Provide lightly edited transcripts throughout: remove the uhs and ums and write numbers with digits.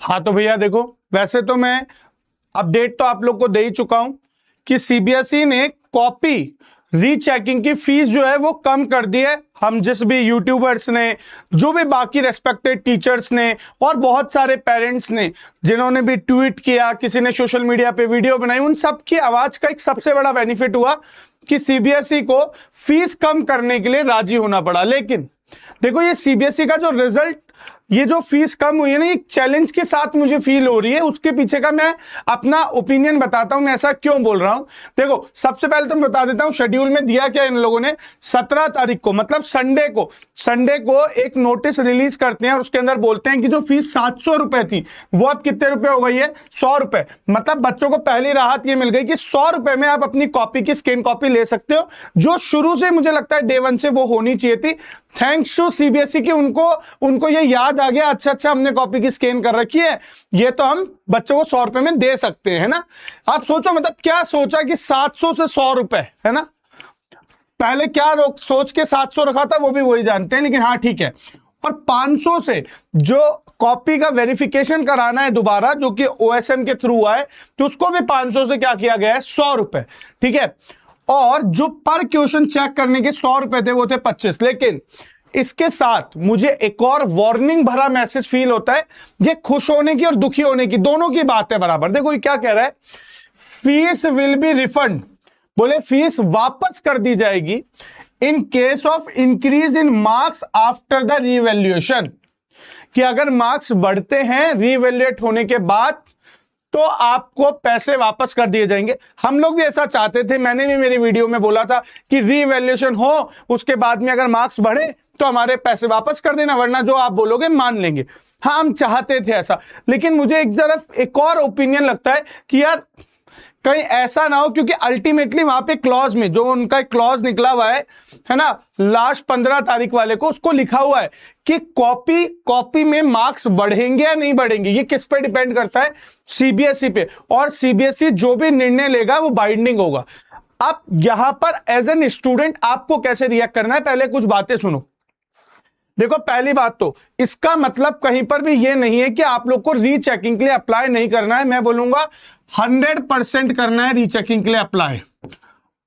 हाँ तो भैया देखो, वैसे तो मैं अपडेट तो आप लोग को दे ही चुका हूं कि सीबीएसई ने कॉपी रीचेकिंग की फीस जो है वो कम कर दी है। हम जिस भी यूट्यूबर्स ने, जो भी बाकी रेस्पेक्टेड टीचर्स ने और बहुत सारे पेरेंट्स ने जिन्होंने भी ट्वीट किया, किसी ने सोशल मीडिया पे वीडियो बनाई, उन सब की आवाज का एक सबसे बड़ा बेनिफिट हुआ कि सीबीएसई को फीस कम करने के लिए राजी होना पड़ा। लेकिन देखो, ये सीबीएसई का जो रिजल्ट, ये जो फीस कम हुई है ना, एक चैलेंज के साथ मुझे फील हो रही है। उसके पीछे का मैं अपना ओपिनियन बताता हूं, मैं ऐसा क्यों बोल रहा हूं। देखो, सबसे पहले तो मैं बता देता हूं शेड्यूल में दिया क्या इन लोगों ने। 17 तारीख को, मतलब संडे को एक नोटिस रिलीज करते हैं और उसके अंदर बोलते हैं कि जो फीस 700 रुपए थी वो अब कितने रुपए हो गई है, 100 रुपए। मतलब बच्चों को पहली राहत ये मिल गई कि 100 रुपए में आप अपनी कॉपी की स्कैन कॉपी ले सकते हो, जो शुरू से मुझे लगता है डे 1 से वो होनी चाहिए थी। थैंक्स टू सीबीएसई की उनको ये याद आ गया, अच्छा हमने कॉपी की स्कैन कर रखी है, ये तो हम बच्चों को 100 रुपए में दे सकते हैं, है ना। आप सोचो, मतलब क्या सोचा कि 700 से 100 रुपए, है ना। पहले क्या सोच के 700 रखा था वो भी वही जानते हैं, लेकिन हाँ ठीक है। और 500 से जो कॉपी का वेरिफिकेशन कराना है दोबारा, जो कि ओएसएम के थ्रू आए, तो उसको भी 500 से क्या किया गया है, 100 रुपए, ठीक है। और जो पर क्वेश्चन चेक करने के 100 रुपए थे वो थे 25। लेकिन इसके साथ मुझे एक और वार्निंग भरा मैसेज फील होता है। ये खुश होने की और दुखी होने की दोनों की बात है बराबर। देखो ये क्या कह रहा है, फीस विल बी रिफंड, बोले फीस वापस कर दी जाएगी in case of increase in marks after the revaluation, कि अगर मार्क्स बढ़ते हैं रीवैल्यूएट होने के बाद तो आपको पैसे वापस कर दिए जाएंगे। हम लोग भी ऐसा चाहते थे, मैंने भी मेरी वीडियो में बोला था कि रीवैल्यूएशन हो, उसके बाद में अगर मार्क्स बढ़े तो हमारे पैसे वापस कर देना, वरना जो आप बोलोगे मान लेंगे। हाँ, हम चाहते थे ऐसा, लेकिन मुझे एक और ओपिनियन लगता है कि यार कहीं ऐसा ना हो, क्योंकि अल्टीमेटली वहां पे क्लॉज में जो उनका क्लॉज निकला हुआ है ना, लास्ट 15 तारीख वाले को, उसको लिखा हुआ है कि कॉपी में मार्क्स बढ़ेंगे या नहीं बढ़ेंगे। ये किस पे डिपेंड करता है, सीबीएसई पे, और सीबीएसई जो भी निर्णय लेगा वो बाइंडिंग होगा। अब यहां पर एज एन स्टूडेंट आपको कैसे रिएक्ट करना है, पहले कुछ बातें सुनो। देखो, पहली बात तो इसका मतलब कहीं पर भी ये नहीं है कि आप लोग को रीचेकिंग के लिए अप्लाई नहीं करना है। मैं बोलूंगा 100% करना है रीचेकिंग के लिए अप्लाई।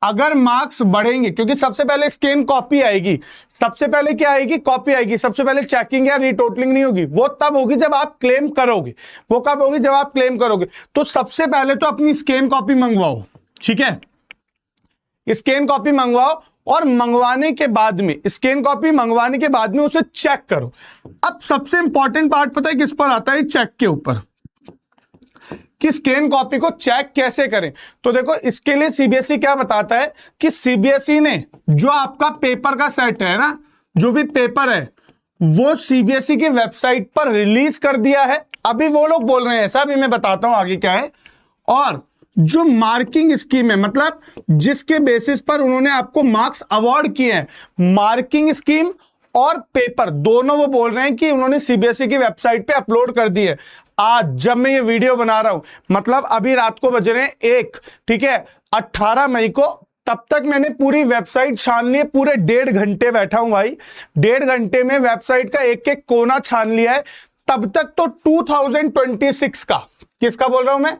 अगर मार्क्स बढ़ेंगे, क्योंकि सबसे पहले स्कैन कॉपी आएगी, सबसे पहले क्या आएगी, कॉपी आएगी, सबसे पहले चेकिंग या रीटोटलिंग नहीं होगी, वो तब होगी जब आप क्लेम करोगे। वो कब होगी, जब आप क्लेम करोगे। तो सबसे पहले तो अपनी स्कैन कॉपी मंगवाओ, ठीक है, स्कैन कॉपी मंगवाओ, और मंगवाने के बाद में, स्कैन कॉपी मंगवाने के बाद में उसे चेक करो। अब सबसे इंपॉर्टेंट पार्ट पता है किस पर आता है, चेक के ऊपर, कि स्कैन कॉपी को चेक कैसे करें। तो देखो, इसके लिए सीबीएसई क्या बताता है कि सीबीएसई ने जो आपका पेपर का सेट है ना, जो भी पेपर है वो सीबीएसई की वेबसाइट पर रिलीज कर दिया है। अभी वो लोग बोल रहे हैं ऐसा, भी मैं बताता हूं आगे क्या है। और जो मार्किंग स्कीम है, मतलब जिसके बेसिस पर उन्होंने आपको मार्क्स अवार्ड किए हैं, मार्किंग स्कीम और पेपर दोनों वो बोल रहे हैं कि उन्होंने सीबीएसई की वेबसाइट पे अपलोड कर दिए। आज जब मैं ये वीडियो बना रहा हूं, मतलब अभी रात को बज रहे हैं 1, ठीक है, 18 मई को, तब तक मैंने पूरी वेबसाइट छान ली है। पूरे 1.5 घंटे बैठा हूं भाई, 1.5 घंटे में वेबसाइट का एक एक कोना छान लिया है। तब तक तो 2026 का, किसका बोल रहा हूं मैं,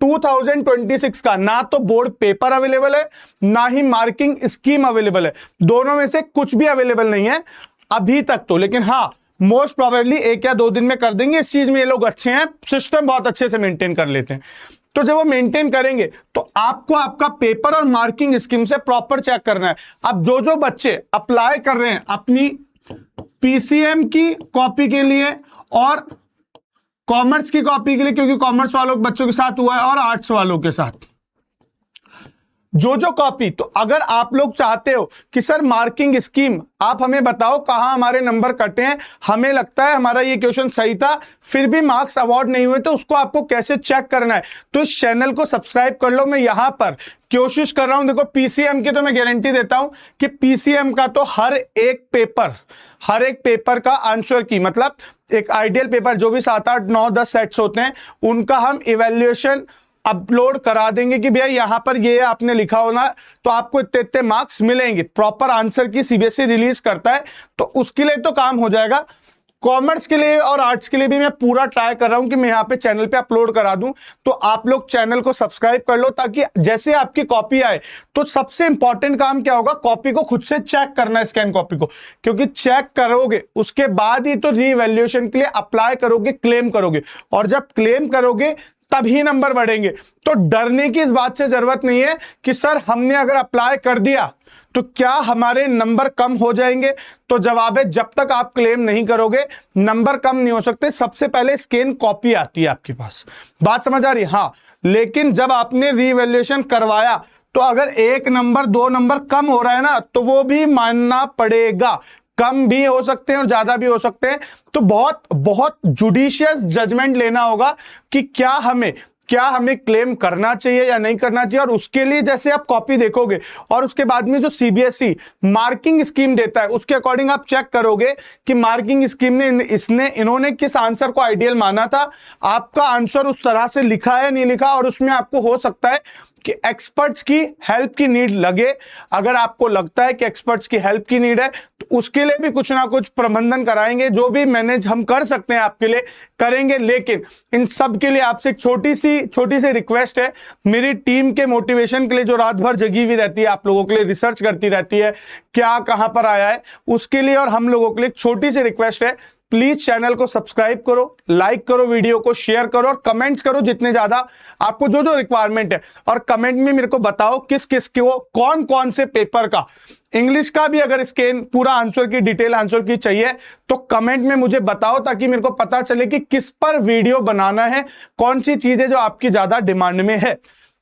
2026 का ना तो बोर्ड पेपर अवेलेबल है, ना ही मार्किंग स्कीम अवेलेबल है। दोनों में से कुछ भी अवेलेबल नहीं है अभी तक तो। लेकिन हाँ, मोस्ट प्रोबेबली 1 या 2 दिन में कर देंगे। इस चीज में ये लोग अच्छे हैं, सिस्टम बहुत अच्छे से मेंटेन कर लेते हैं। तो जब वो मेंटेन करेंगे तो आपको आपका पेपर और मार्किंग स्कीम से प्रॉपर चेक करना है। अब जो बच्चे अप्लाई कर रहे हैं अपनी पीसीएम की कॉपी के लिए और कॉमर्स की कॉपी के लिए, क्योंकि कॉमर्स वालों के बच्चों के साथ हुआ है और आर्ट्स वालों के साथ, जो कॉपी, तो अगर आप लोग चाहते हो कि सर मार्किंग स्कीम आप हमें बताओ कहां हमारे नंबर कटे हैं, हमें लगता है हमारा ये क्वेश्चन सही था फिर भी मार्क्स अवार्ड नहीं हुए, तो उसको आपको कैसे चेक करना है, तो इस चैनल को सब्सक्राइब कर लो। मैं यहां पर कोशिश कर रहा हूं, देखो पीसीएम की तो मैं गारंटी देता हूं कि पीसीएम का तो हर एक पेपर का आंसर की, मतलब एक आइडियल पेपर जो भी 7, 8, 9, 10 सेट्स होते हैं, उनका हम इवैल्यूएशन अपलोड करा देंगे कि भैया यहां पर ये आपने लिखा होना तो आपको इतने इतने मार्क्स मिलेंगे। प्रॉपर आंसर की सीबीएसई रिलीज करता है, तो उसके लिए तो काम हो जाएगा। कॉमर्स के लिए और आर्ट्स के लिए भी मैं पूरा ट्राई कर रहा हूं कि मैं यहाँ पे चैनल पे अपलोड करा दूं। तो आप लोग चैनल को सब्सक्राइब कर लो, ताकि जैसे आपकी कॉपी आए तो सबसे इंपॉर्टेंट काम क्या होगा, कॉपी को खुद से चेक करना है, स्कैन कॉपी को, क्योंकि चेक करोगे उसके बाद ही तो रीवैल्यूएशन के लिए अप्लाई करोगे, क्लेम करोगे, और जब क्लेम करोगे तभी नंबर बढ़ेंगे। तो डरने की इस बात से जरूरत नहीं है कि सर हमने अगर अप्लाई कर दिया तो क्या हमारे नंबर कम हो जाएंगे। तो जवाब है, जब तक आप क्लेम नहीं करोगे नंबर कम नहीं हो सकते। सबसे पहले स्कैन कॉपी आती है आपके पास, बात समझ आ रही है? हाँ, लेकिन जब आपने रीवैल्यूएशन करवाया तो अगर 1 नंबर 2 नंबर कम हो रहा है ना, तो वो भी मानना पड़ेगा। कम भी हो सकते हैं और ज्यादा भी हो सकते हैं। तो बहुत बहुत जुडिशियस जजमेंट लेना होगा कि क्या हमें क्लेम करना चाहिए या नहीं करना चाहिए। और उसके लिए जैसे आप कॉपी देखोगे और उसके बाद में जो सीबीएसई मार्किंग स्कीम देता है उसके अकॉर्डिंग आप चेक करोगे कि मार्किंग स्कीम ने इन्होंने किस आंसर को आइडियल माना था, आपका आंसर उस तरह से लिखा है नहीं लिखा, और उसमें आपको हो सकता है कि एक्सपर्ट्स की हेल्प की नीड लगे। अगर आपको लगता है कि एक्सपर्ट्स की हेल्प की नीड है तो उसके लिए भी कुछ ना कुछ प्रबंधन कराएंगे, जो भी मैनेज हम कर सकते हैं आपके लिए करेंगे। लेकिन इन सब के लिए आपसे एक छोटी सी रिक्वेस्ट है, मेरी टीम के मोटिवेशन के लिए जो रात भर जगी हुई रहती है, आप लोगों के लिए रिसर्च करती रहती है क्या कहां पर आया है, उसके लिए और हम लोगों के लिए एक छोटी सी रिक्वेस्ट है, प्लीज चैनल को सब्सक्राइब करो, लाइक करो, वीडियो को शेयर करो और कमेंट्स करो जितने ज्यादा आपको जो रिक्वायरमेंट है। और कमेंट में मेरे को बताओ किस किस को कौन कौन से पेपर का, इंग्लिश का भी अगर स्कैन पूरा आंसर की डिटेल आंसर की चाहिए तो कमेंट में मुझे बताओ, ताकि मेरे को पता चले कि किस पर वीडियो बनाना है, कौन सी चीजें जो आपकी ज्यादा डिमांड में है।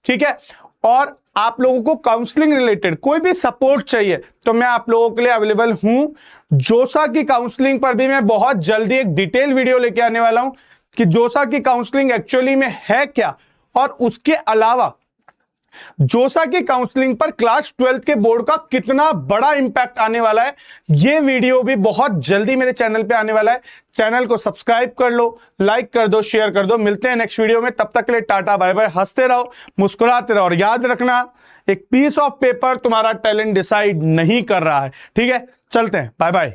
ठीक है, और आप लोगों को काउंसलिंग रिलेटेड कोई भी सपोर्ट चाहिए तो मैं आप लोगों के लिए अवेलेबल हूं। जोसा की काउंसलिंग पर भी मैं बहुत जल्दी एक डिटेल वीडियो लेके आने वाला हूं कि जोसा की काउंसलिंग एक्चुअली में है क्या, और उसके अलावा जोसा की काउंसलिंग पर क्लास 12th के बोर्ड का कितना बड़ा इंपैक्ट आने वाला है, यह वीडियो भी बहुत जल्दी मेरे चैनल पे आने वाला है। चैनल को सब्सक्राइब कर लो, लाइक कर दो, शेयर कर दो। मिलते हैं नेक्स्ट वीडियो में, तब तक के लिए टाटा बाय बाय। हंसते रहो, मुस्कुराते रहो, और याद रखना एक पीस ऑफ पेपर तुम्हारा टैलेंट डिसाइड नहीं कर रहा है। ठीक है, चलते हैं, बाय बाय।